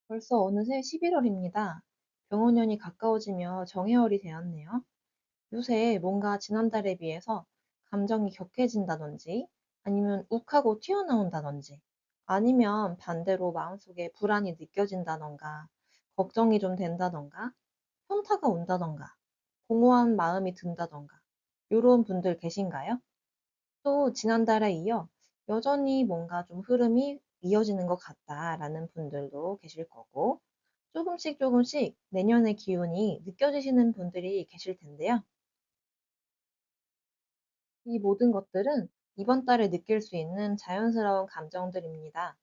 벌써 어느새 11월입니다. 병원년이 가까워지며 정해월이 되었네요. 요새 뭔가 지난달에 비해서 감정이 격해진다든지 아니면 욱하고 튀어나온다든지 아니면 반대로 마음속에 불안이 느껴진다던가 걱정이 좀 된다던가 현타가 온다던가 공허한 마음이 든다던가 요런 분들 계신가요? 또 지난달에 이어 여전히 뭔가 좀 흐름이 이어지는 것 같다라는 분들도 계실 거고, 조금씩 조금씩 내년의 기운이 느껴지시는 분들이 계실 텐데요. 이 모든 것들은 이번 달에 느낄 수 있는 자연스러운 감정들입니다.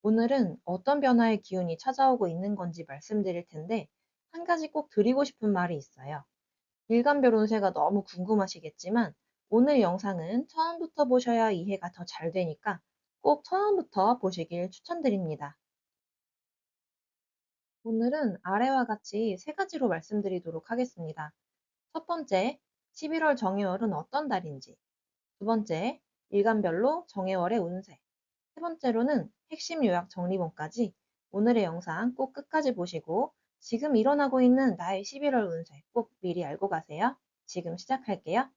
오늘은 어떤 변화의 기운이 찾아오고 있는 건지 말씀드릴 텐데, 한 가지 꼭 드리고 싶은 말이 있어요. 일간별 운세가 너무 궁금하시겠지만 오늘 영상은 처음부터 보셔야 이해가 더 잘 되니까 꼭 처음부터 보시길 추천드립니다. 오늘은 아래와 같이 세 가지로 말씀드리도록 하겠습니다. 첫 번째, 11월 정해월은 어떤 달인지. 두 번째, 일간별로 정해월의 운세. 세 번째로는 핵심 요약 정리본까지 오늘의 영상 꼭 끝까지 보시고 지금 일어나고 있는 나의 11월 운세 꼭 미리 알고 가세요. 지금 시작할게요.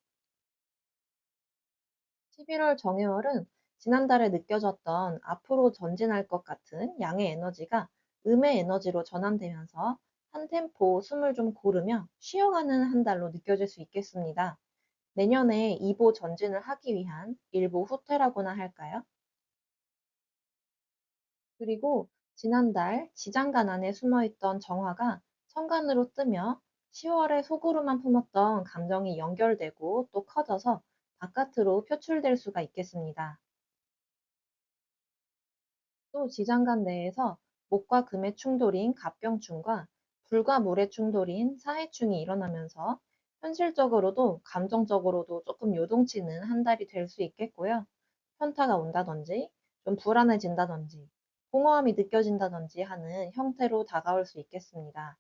11월 정예월은 지난달에 느껴졌던 앞으로 전진할 것 같은 양의 에너지가 음의 에너지로 전환되면서 한 템포 숨을 좀 고르며 쉬어가는 한 달로 느껴질 수 있겠습니다. 내년에 2보 전진을 하기 위한 1보 후퇴라고나 할까요? 그리고 지난달 지장간 안에 숨어있던 정화가 천간으로 뜨며 10월에 속으로만 품었던 감정이 연결되고 또 커져서 바깥으로 표출될 수가 있겠습니다. 또 지장간 내에서 목과 금의 충돌인 갑병충과 불과 물의 충돌인 사해충이 일어나면서 현실적으로도 감정적으로도 조금 요동치는 한 달이 될 수 있겠고요. 현타가 온다든지 좀 불안해진다든지 공허함이 느껴진다든지 하는 형태로 다가올 수 있겠습니다.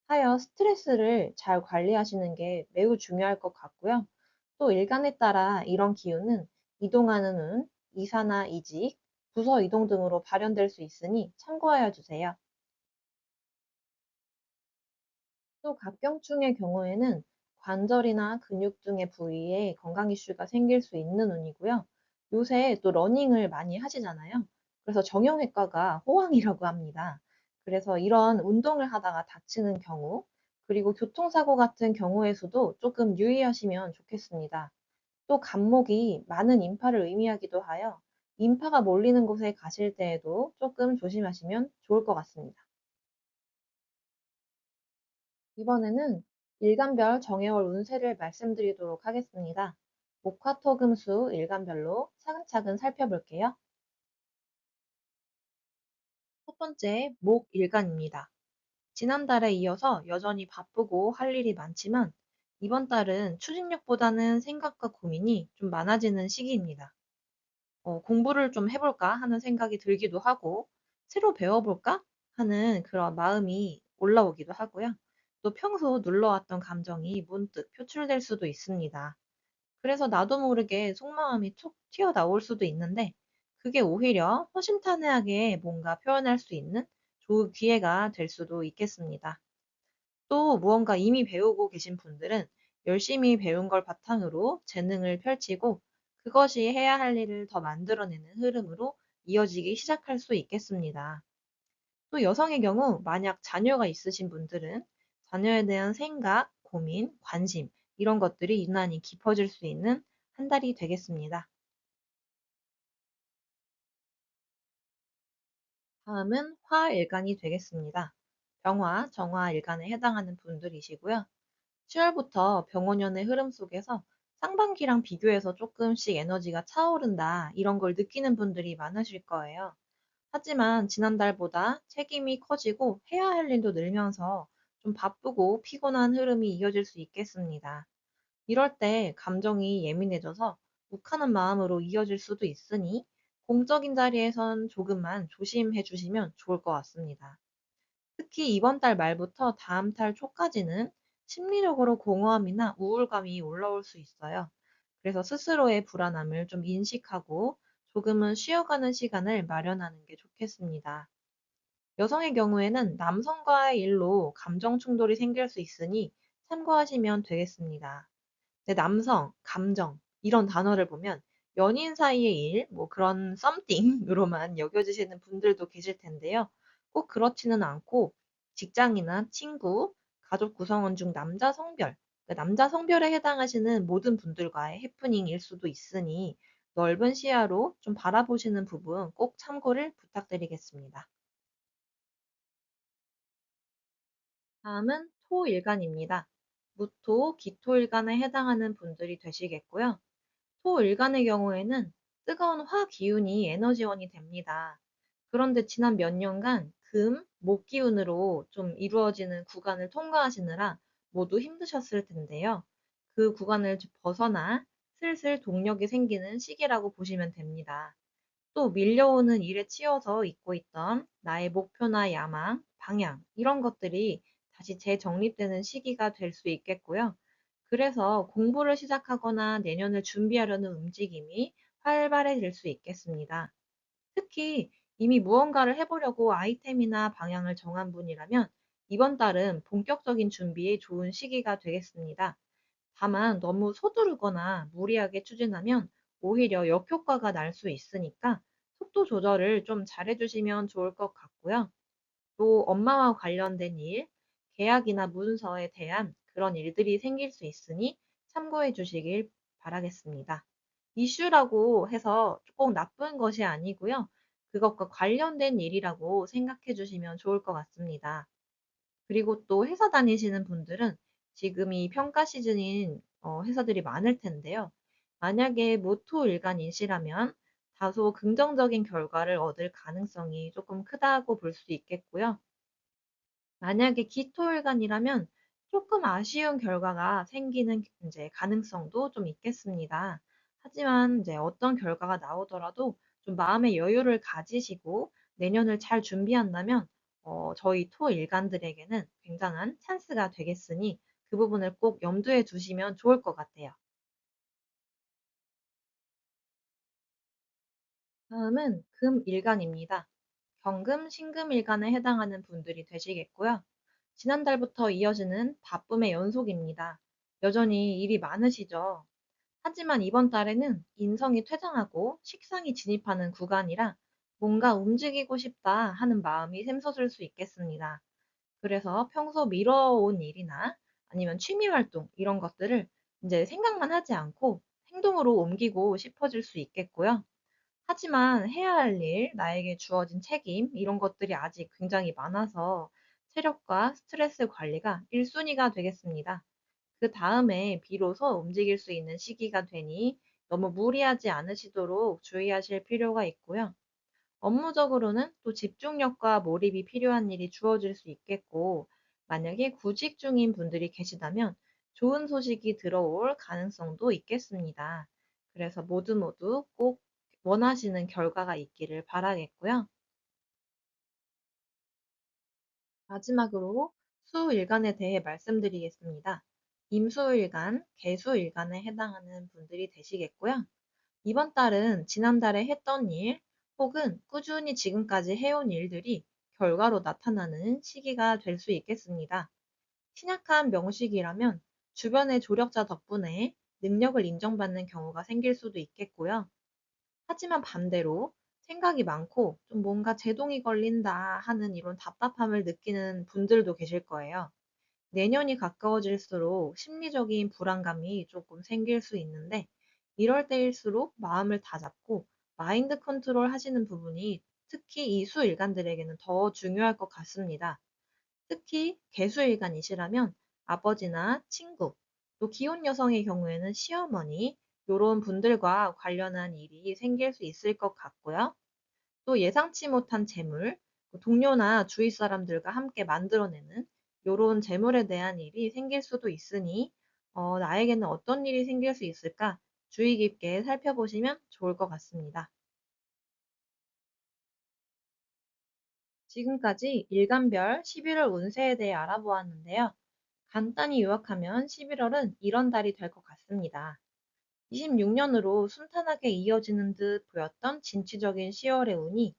하여 스트레스를 잘 관리하시는 게 매우 중요할 것 같고요. 또 일간에 따라 이런 기운은 이동하는 운, 이사나 이직, 부서 이동 등으로 발현될 수 있으니 참고하여 주세요. 또 갑경충의 경우에는 관절이나 근육 등의 부위에 건강 이슈가 생길 수 있는 운이고요. 요새 또 러닝을 많이 하시잖아요. 그래서 정형외과가 호황이라고 합니다. 그래서 이런 운동을 하다가 다치는 경우, 그리고 교통사고 같은 경우에서도 조금 유의하시면 좋겠습니다. 또 간목이 많은 인파를 의미하기도 하여 인파가 몰리는 곳에 가실 때에도 조금 조심하시면 좋을 것 같습니다. 이번에는 일간별 정해월 운세를 말씀드리도록 하겠습니다. 목화토금수 일간별로 차근차근 살펴볼게요. 첫 번째, 목 일간입니다. 지난달에 이어서 여전히 바쁘고 할 일이 많지만 이번 달은 추진력보다는 생각과 고민이 좀 많아지는 시기입니다. 공부를 좀 해볼까 하는 생각이 들기도 하고, 새로 배워볼까 하는 그런 마음이 올라오기도 하고요. 또 평소 눌러왔던 감정이 문득 표출될 수도 있습니다. 그래서 나도 모르게 속마음이 툭 튀어나올 수도 있는데, 그게 오히려 허심탄회하게 뭔가 표현할 수 있는 좋은 기회가 될 수도 있겠습니다. 또 무언가 이미 배우고 계신 분들은 열심히 배운 걸 바탕으로 재능을 펼치고 그것이 해야 할 일을 더 만들어내는 흐름으로 이어지기 시작할 수 있겠습니다. 또 여성의 경우 만약 자녀가 있으신 분들은 자녀에 대한 생각, 고민, 관심 이런 것들이 유난히 깊어질 수 있는 한 달이 되겠습니다. 다음은 화일간이 되겠습니다. 병화, 정화 일간에 해당하는 분들이시고요. 10월부터 병원연의 흐름 속에서 상반기랑 비교해서 조금씩 에너지가 차오른다, 이런 걸 느끼는 분들이 많으실 거예요. 하지만 지난달보다 책임이 커지고 해야 할 일도 늘면서 좀 바쁘고 피곤한 흐름이 이어질 수 있겠습니다. 이럴 때 감정이 예민해져서 욱하는 마음으로 이어질 수도 있으니 공적인 자리에선 조금만 조심해 주시면 좋을 것 같습니다. 특히 이번 달 말부터 다음 달 초까지는 심리적으로 공허함이나 우울감이 올라올 수 있어요. 그래서 스스로의 불안함을 좀 인식하고 조금은 쉬어가는 시간을 마련하는 게 좋겠습니다. 여성의 경우에는 남성과의 일로 감정 충돌이 생길 수 있으니 참고하시면 되겠습니다. 네, 남성, 감정 이런 단어를 보면 연인 사이의 일, 뭐 그런 썸띵으로만 여겨지시는 분들도 계실 텐데요. 꼭 그렇지는 않고 직장이나 친구, 가족 구성원 중 남자 성별, 그러니까 남자 성별에 해당하시는 모든 분들과의 해프닝일 수도 있으니 넓은 시야로 좀 바라보시는 부분 꼭 참고를 부탁드리겠습니다. 다음은 토일간입니다. 무토, 기토일간에 해당하는 분들이 되시겠고요. 토일간의 경우에는 뜨거운 화 기운이 에너지원이 됩니다. 그런데 지난 몇 년간 금, 목 기운으로 좀 이루어지는 구간을 통과하시느라 모두 힘드셨을 텐데요. 그 구간을 벗어나 슬슬 동력이 생기는 시기라고 보시면 됩니다. 또 밀려오는 일에 치여서 잊고 있던 나의 목표나 야망, 방향, 이런 것들이 다시 재정립되는 시기가 될 수 있겠고요. 그래서 공부를 시작하거나 내년을 준비하려는 움직임이 활발해질 수 있겠습니다. 특히 이미 무언가를 해보려고 아이템이나 방향을 정한 분이라면 이번 달은 본격적인 준비에 좋은 시기가 되겠습니다. 다만 너무 서두르거나 무리하게 추진하면 오히려 역효과가 날 수 있으니까 속도 조절을 좀 잘해주시면 좋을 것 같고요. 또 엄마와 관련된 일, 계약이나 문서에 대한 그런 일들이 생길 수 있으니 참고해 주시길 바라겠습니다. 이슈라고 해서 꼭 나쁜 것이 아니고요. 그것과 관련된 일이라고 생각해 주시면 좋을 것 같습니다. 그리고 또 회사 다니시는 분들은 지금이 평가 시즌인 회사들이 많을 텐데요. 만약에 모토일간이시라면 다소 긍정적인 결과를 얻을 가능성이 조금 크다고 볼 수 있겠고요. 만약에 기토혈관이라면 조금 아쉬운 결과가 생기는 이제 가능성도 좀 있겠습니다. 하지만 이제 어떤 결과가 나오더라도 좀 마음의 여유를 가지시고 내년을 잘 준비한다면 저희 토일간들에게는 굉장한 찬스가 되겠으니 그 부분을 꼭 염두에 두시면 좋을 것 같아요. 다음은 금일간입니다. 경금, 신금일간에 해당하는 분들이 되시겠고요. 지난달부터 이어지는 바쁨의 연속입니다. 여전히 일이 많으시죠? 하지만 이번 달에는 인성이 퇴장하고 식상이 진입하는 구간이라 뭔가 움직이고 싶다 하는 마음이 샘솟을 수 있겠습니다. 그래서 평소 미뤄온 일이나 아니면 취미 활동 이런 것들을 이제 생각만 하지 않고 행동으로 옮기고 싶어질 수 있겠고요. 하지만 해야 할 일, 나에게 주어진 책임, 이런 것들이 아직 굉장히 많아서 체력과 스트레스 관리가 1순위가 되겠습니다. 그 다음에 비로소 움직일 수 있는 시기가 되니 너무 무리하지 않으시도록 주의하실 필요가 있고요. 업무적으로는 또 집중력과 몰입이 필요한 일이 주어질 수 있겠고, 만약에 구직 중인 분들이 계시다면 좋은 소식이 들어올 가능성도 있겠습니다. 그래서 모두 꼭 원하시는 결과가 있기를 바라겠고요. 마지막으로 수일간에 대해 말씀드리겠습니다. 임수일간, 개수일간에 해당하는 분들이 되시겠고요. 이번 달은 지난달에 했던 일 혹은 꾸준히 지금까지 해온 일들이 결과로 나타나는 시기가 될 수 있겠습니다. 신약한 명식이라면 주변의 조력자 덕분에 능력을 인정받는 경우가 생길 수도 있겠고요. 하지만 반대로 생각이 많고 좀 뭔가 제동이 걸린다 하는 이런 답답함을 느끼는 분들도 계실 거예요. 내년이 가까워질수록 심리적인 불안감이 조금 생길 수 있는데 이럴 때일수록 마음을 다잡고 마인드 컨트롤 하시는 부분이 특히 이수일간들에게는 더 중요할 것 같습니다. 특히 개수일간이시라면 아버지나 친구, 또 기혼 여성의 경우에는 시어머니, 요런 분들과 관련한 일이 생길 수 있을 것 같고요. 또 예상치 못한 재물, 동료나 주위 사람들과 함께 만들어내는 요런 재물에 대한 일이 생길 수도 있으니 나에게는 어떤 일이 생길 수 있을까 주의 깊게 살펴보시면 좋을 것 같습니다. 지금까지 일간별 11월 운세에 대해 알아보았는데요. 간단히 요약하면 11월은 이런 달이 될 것 같습니다. 26년으로 순탄하게 이어지는 듯 보였던 진취적인 10월의 운이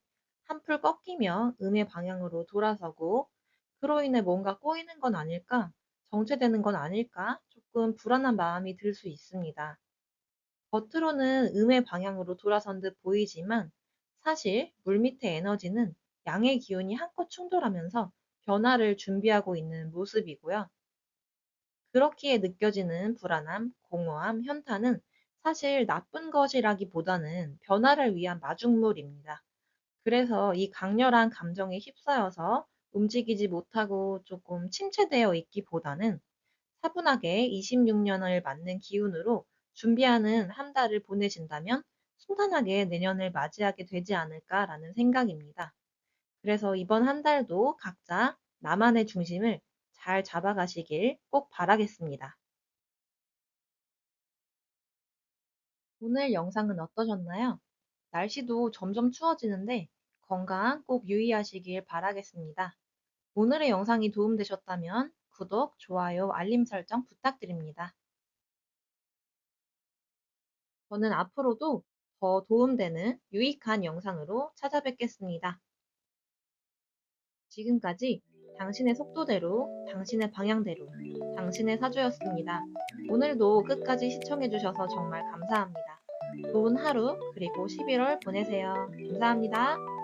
한풀 꺾이며 음의 방향으로 돌아서고 그로 인해 뭔가 꼬이는 건 아닐까? 정체되는 건 아닐까? 조금 불안한 마음이 들 수 있습니다. 겉으로는 음의 방향으로 돌아선 듯 보이지만 사실 물밑의 에너지는 양의 기운이 한껏 충돌하면서 변화를 준비하고 있는 모습이고요. 그렇기에 느껴지는 불안함, 공허함, 현타는 사실 나쁜 것이라기보다는 변화를 위한 마중물입니다. 그래서 이 강렬한 감정에 휩싸여서 움직이지 못하고 조금 침체되어 있기보다는 차분하게 26년을 맞는 기운으로 준비하는 한 달을 보내신다면 순탄하게 내년을 맞이하게 되지 않을까라는 생각입니다. 그래서 이번 한 달도 각자 나만의 중심을 잘 잡아가시길 꼭 바라겠습니다. 오늘 영상은 어떠셨나요? 날씨도 점점 추워지는데 건강 꼭 유의하시길 바라겠습니다. 오늘의 영상이 도움되셨다면 구독, 좋아요, 알림 설정 부탁드립니다. 저는 앞으로도 더 도움되는 유익한 영상으로 찾아뵙겠습니다. 지금까지 당신의 속도대로, 당신의 방향대로, 당신의 사주였습니다. 오늘도 끝까지 시청해주셔서 정말 감사합니다. 좋은 하루, 그리고 11월 보내세요. 감사합니다.